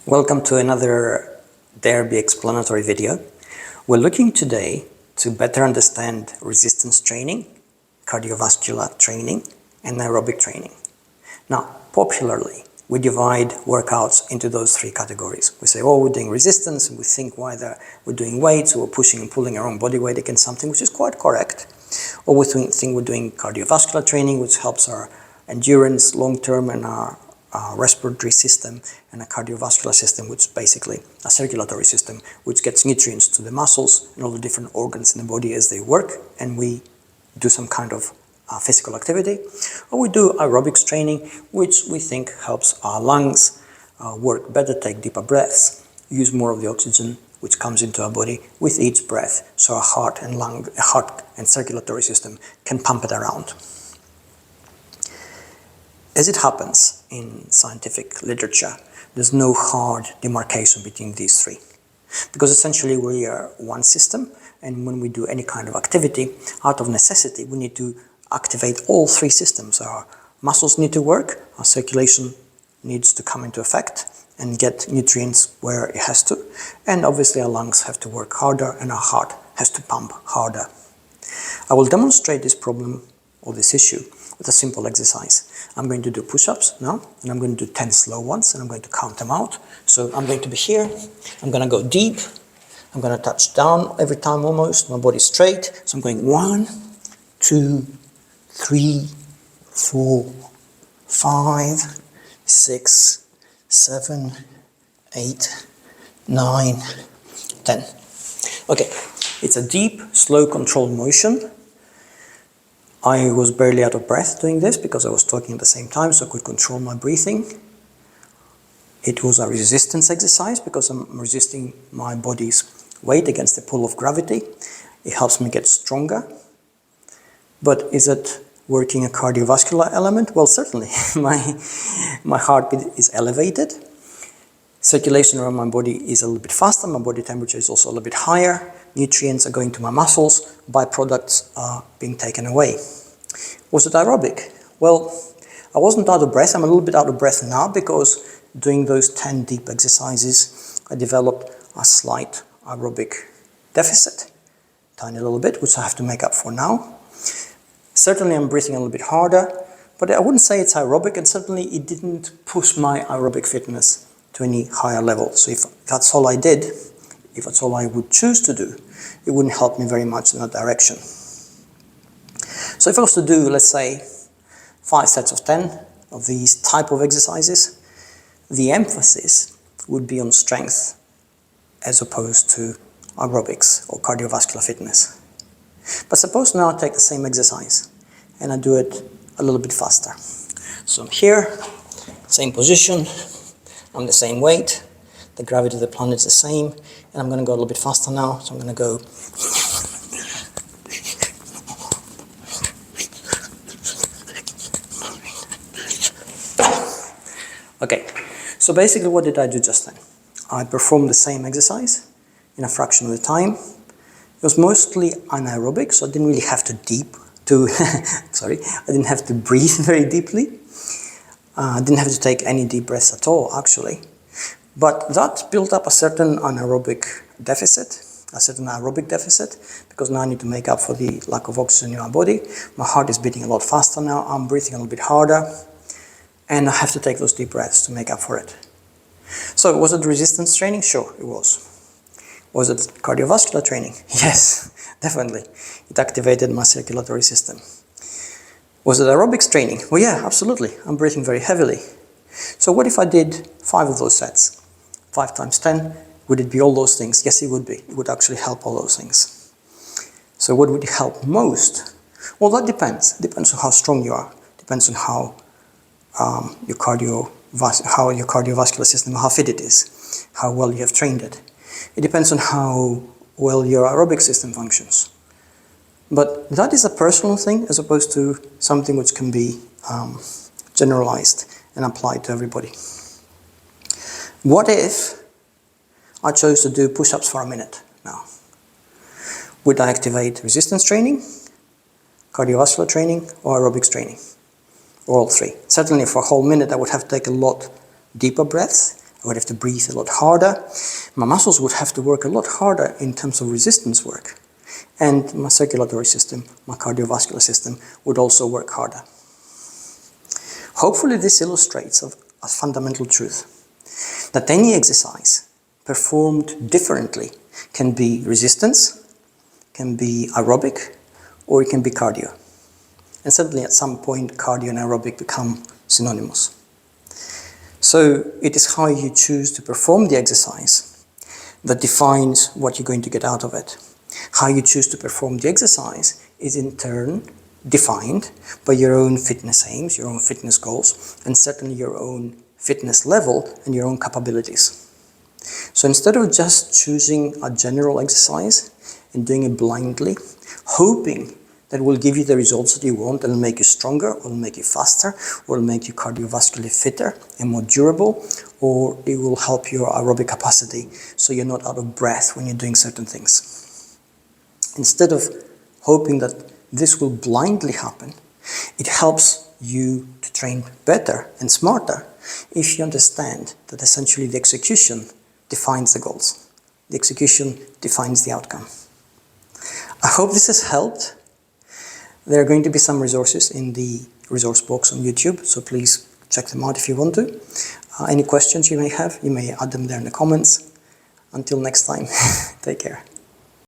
Welcome to another Darebee explanatory video. We're looking today to better understand resistance training, cardiovascular training, and aerobic training. Now, popularly, we divide workouts into those three categories. We say, oh, we're doing resistance, and we think whether we're doing weights or pushing and pulling our own body weight against something, which is quite correct. Or we think we're doing cardiovascular training, which helps our endurance long-term and our respiratory system, and a cardiovascular system, which is basically a circulatory system, which gets nutrients to the muscles and all the different organs in the body as they work, and we do some kind of physical activity. Or we do aerobics training, which we think helps our lungs work better, take deeper breaths, use more of the oxygen which comes into our body with each breath, so our heart and circulatory system can pump it around. As it happens in scientific literature, there's no hard demarcation between these three, because essentially we are one system, and when we do any kind of activity, out of necessity, we need to activate all three systems. Our muscles need to work, our circulation needs to come into effect and get nutrients where it has to, and obviously our lungs have to work harder and our heart has to pump harder. I will demonstrate this problem or this issue with a simple exercise. I'm going to do push-ups now, and I'm going to do 10 slow ones, and I'm going to count them out. So I'm going to be here, I'm going to go deep, I'm going to touch down every time almost, my body's straight. So I'm going 1, 2, 3, 4, 5, 6, 7, 8, 9, 10. Okay, it's a deep, slow, controlled motion. I was barely out of breath doing this because I was talking at the same time, so I could control my breathing. It was a resistance exercise because I'm resisting my body's weight against the pull of gravity. It helps me get stronger. But is it working a cardiovascular element? Well, certainly. My heartbeat is elevated. Circulation around my body is a little bit faster. My body temperature is also a little bit higher. Nutrients are going to my muscles. Byproducts are being taken away. Was it aerobic? Well, I wasn't out of breath. I'm a little bit out of breath now because doing those 10 deep exercises, I developed a slight aerobic deficit, tiny little bit, which I have to make up for now. Certainly I'm breathing a little bit harder, but I wouldn't say it's aerobic, and certainly it didn't push my aerobic fitness to any higher level. So if that's all I did, if that's all I would choose to do, it wouldn't help me very much in that direction. So if I was to do, let's say, 5 sets of 10 of these type of exercises, the emphasis would be on strength as opposed to aerobics or cardiovascular fitness. But suppose now I take the same exercise and I do it a little bit faster. So I'm here, same position, I'm the same weight, the gravity of the planet is the same, and I'm going to go a little bit faster now. So I'm going to go. Okay, so basically what did I do just then? I performed the same exercise in a fraction of the time. It was mostly anaerobic, so I didn't really have to I didn't have to breathe very deeply. I didn't have to take any deep breaths at all, actually. But that built up a certain aerobic deficit, because now I need to make up for the lack of oxygen in my body. My heart is beating a lot faster now, I'm breathing a little bit harder, and I have to take those deep breaths to make up for it. So was it resistance training? Sure, it was. Was it cardiovascular training? Yes, definitely. It activated my circulatory system. Was it aerobics training? Well, yeah, absolutely. I'm breathing very heavily. So what if I did 5 of those sets? 5 times 10, would it be all those things? Yes, it would be. It would actually help all those things. So what would help most? Well, that depends. It depends on how strong you are. It depends on how your cardiovascular system, how fit it is, how well you have trained it. It depends on how well your aerobic system functions. But that is a personal thing as opposed to something which can be generalized and applied to everybody. What if I chose to do push-ups for a minute now? Would I activate resistance training, cardiovascular training, or aerobics training? Or all three? Certainly for a whole minute I would have to take a lot deeper breaths. I would have to breathe a lot harder. My muscles would have to work a lot harder in terms of resistance work. And my circulatory system, my cardiovascular system, would also work harder. Hopefully this illustrates a fundamental truth, that any exercise performed differently can be resistance, can be aerobic, or it can be cardio. And certainly at some point cardio and aerobic become synonymous. So it is how you choose to perform the exercise that defines what you're going to get out of it. How you choose to perform the exercise is in turn defined by your own fitness aims, your own fitness goals, and certainly your own fitness level and your own capabilities. So instead of just choosing a general exercise and doing it blindly, hoping that will give you the results that you want, and will make you stronger, or will make you faster, or will make you cardiovascularly fitter and more durable, or it will help your aerobic capacity so you're not out of breath when you're doing certain things. Instead of hoping that this will blindly happen, it helps you to train better and smarter if you understand that essentially the execution defines the goals. The execution defines the outcome. I hope this has helped. There are going to be some resources in the resource box on YouTube, so please check them out if you want to. Any questions you may have, you may add them there in the comments. Until next time, take care.